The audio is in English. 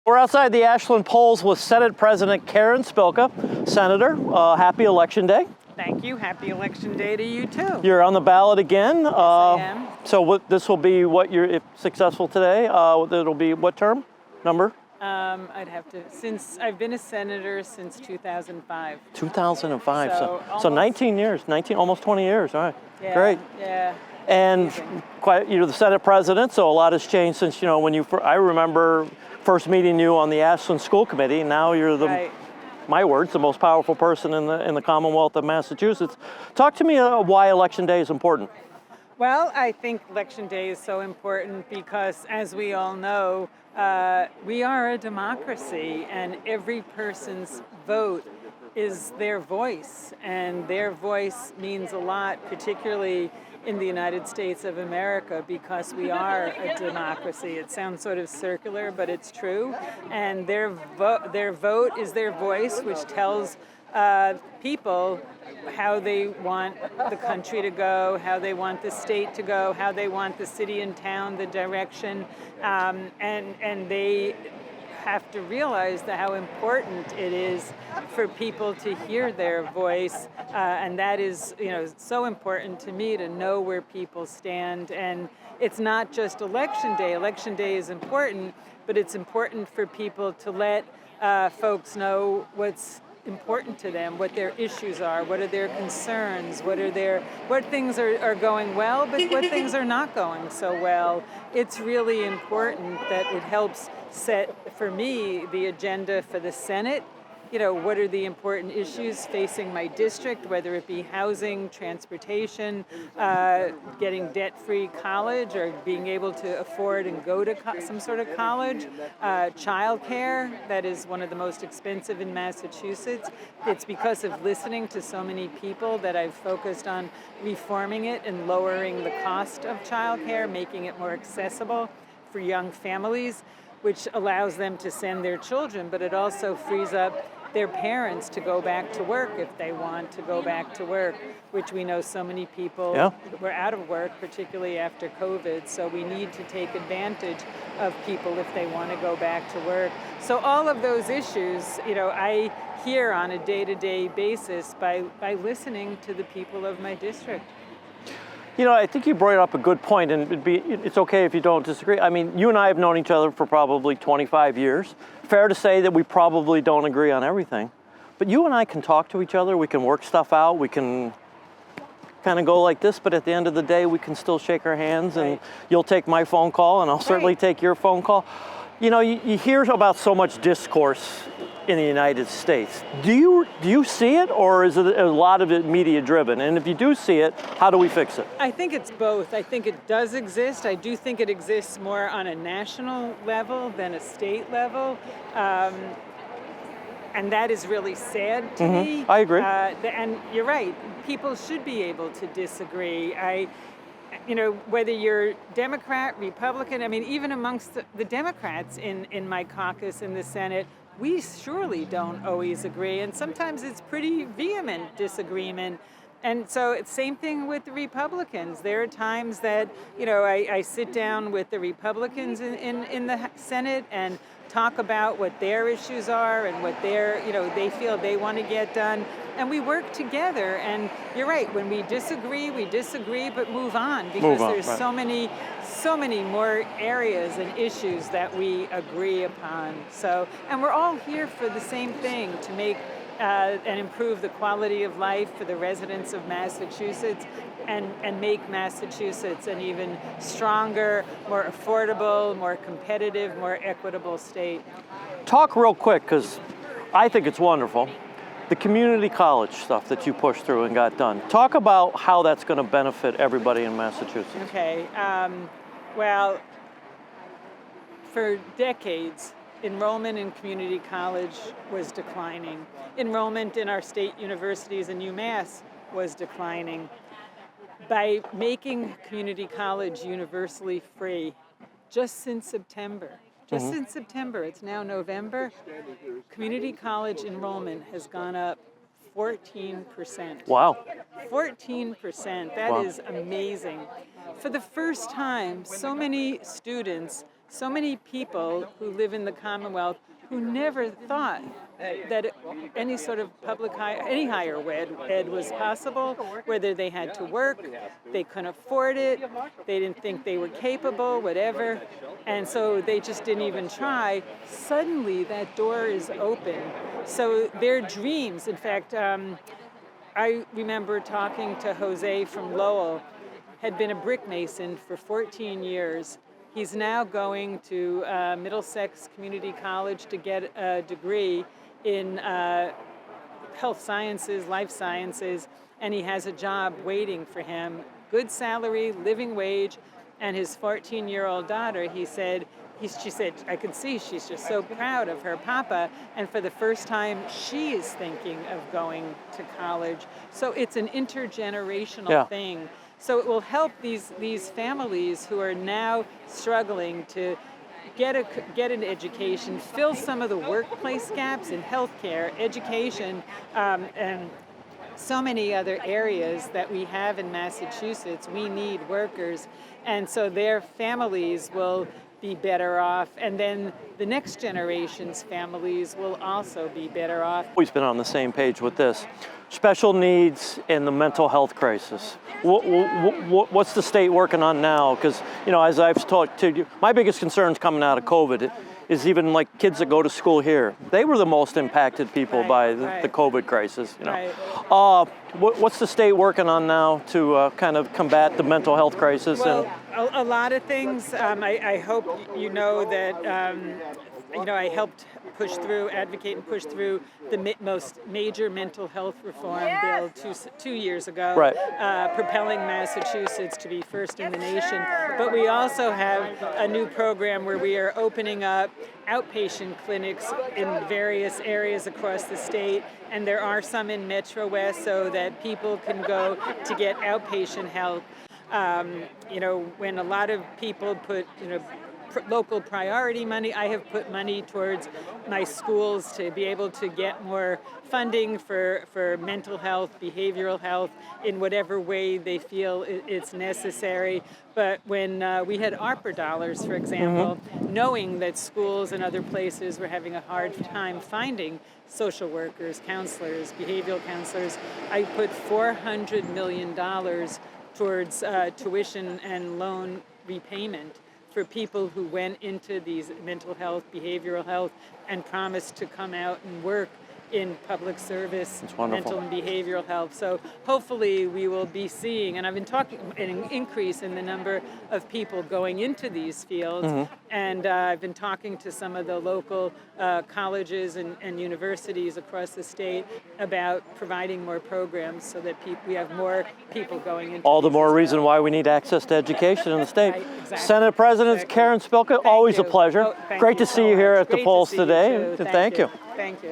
We're outside the Ashland polls with Senate President Karen Spilka. Senator, happy Election Day. Thank you. Happy Election Day to you too. You're on the ballot again. Yes, I am. So this will be what you're, if successful today, it'll be what term? Number? I'd have to, since I've been a senator since 2005. 2005, so almost, 19 years, almost 20 years, all right. Yeah, Great. Yeah. And you're the Senate President, so a lot has changed since, I remember first meeting you on the Ashland School Committee. Now you're the, my words, the most powerful person in the Commonwealth of Massachusetts. Talk to me why Election Day is important. Well, I think Election Day is so important because, as we all know, we are a democracy, and every person's vote is their voice, and their voice means a lot, particularly in the United States of America, because we are a democracy. It sounds sort of circular, but it's true. And their vote is their voice, which tells people how they want the country to go, how they want the state to go, how they want the city and town, the direction, and they have to realize how important it is for people to hear their voice, and that is, so important to me to know where people stand. And it's not just Election Day. Election Day is important, but it's important for people to let folks know what's important to them, what their issues are, what are their concerns, what things are going well, but what things are not going so well. It's really important that it helps set, for me, the agenda for the Senate. What are the important issues facing my district, whether it be housing, transportation, getting debt-free college, or being able to afford and go to some sort of college, childcare, that is one of the most expensive in Massachusetts. It's because of listening to so many people that I've focused on reforming it and lowering the cost of childcare, making it more accessible for young families, which allows them to send their children, but it also frees up their parents to go back to work if they want to go back to work, which we know so many people were out of work, particularly after COVID. So we need to take advantage of people if they want to go back to work. So all of those issues, I hear on a day-to-day basis by listening to the people of my district. I think you brought up a good point, and it's okay if you don't disagree. I mean, you and I have known each other for probably 25 years. Fair to say that we probably don't agree on everything. But you and I can talk to each other, we can work stuff out, we can kind of go like this, but at the end of the day, we can still shake our hands, and you'll take my phone call, and I'll certainly take your phone call. You hear about so much discourse in the United States. Do you see it, or is it a lot of it media driven? And if you do see it, how do we fix it? I think it's both. I think it does exist. I do think it exists more on a national level than a state level. And that is really sad to me. I agree. And you're right. People should be able to disagree. Whether you're Democrat, Republican, even amongst the Democrats in my caucus in the Senate, we surely don't always agree, and sometimes it's pretty vehement disagreement. And so it's same thing with the Republicans. There are times that, I sit down with the Republicans in the Senate and talk about what their issues are and what they feel they want to get done. And we work together. And you're right, when we disagree, but move on, because there's so many more areas and issues that we agree upon. So, and we're all here for the same thing, to make and improve the quality of life for the residents of Massachusetts, and make Massachusetts an even stronger, more affordable, more competitive, more equitable state. Talk real quick, because I think it's wonderful. The community college stuff that you pushed through and got done. Talk about how that's going to benefit everybody in Massachusetts. Okay. Well, for decades, enrollment in community college was declining. Enrollment in our state universities and UMass was declining. By making community college universally free, just since September, it's now November, community college enrollment has gone up 14%. Wow. 14%, that is amazing. For the first time, so many students so many people who live in the Commonwealth who never thought that any sort of any higher ed was possible, whether they had to work, they couldn't afford it, they didn't think they were capable, whatever, and so they just didn't even try. Suddenly that door is open. So their dreams, in fact, I remember talking to Jose from Lowell, had been a brick mason for 14 years. He's now going to Middlesex Community College to get a degree in health sciences, life sciences, and he has a job waiting for him. Good salary, living wage, and his 14-year-old daughter, she said, I could see she's just so proud of her papa, and for the first time, she is thinking of going to college. So it's an intergenerational thing. So it will help these families who are now struggling to get an education, fill some of the workplace gaps in healthcare, education, and so many other areas that we have in Massachusetts. We need workers, and so their families will be better off, and then the next generation's families will also be better off. Always been on the same page with this. Special needs and the mental health crisis. What's the state working on now? Because, as I've talked to you, my biggest concerns coming out of COVID is even like kids that go to school here. They were the most impacted people by the COVID crisis. What's the state working on now to kind of combat the mental health crisis? Well, a lot of things. I hope you know that I helped advocate and push through the most major mental health reform bill 2 years ago, propelling Massachusetts to be first in the nation. But we also have a new program where we are opening up outpatient clinics in various areas across the state, and there are some in Metro West so that people can go to get outpatient help. When a lot of people put, local priority money, I have put money towards my schools to be able to get more funding for mental health, behavioral health, in whatever way they feel it's necessary. But when we had ARPA dollars, for example, knowing that schools and other places were having a hard time finding social workers, counselors, behavioral counselors, I put $400 million towards tuition and loan repayment for people who went into these mental health, behavioral health, and promised to come out and work in public service, mental and behavioral health. So hopefully we will be seeing, and I've been talking, an increase in the number of people going into these fields, and I've been talking to some of the local colleges and universities across the state about providing more programs so that we have more people going into all the more reason why we need access to education in the state. Exactly. Senate President Karen Spilka, always a pleasure. Great to see you here at the polls today, and thank you. Thank you.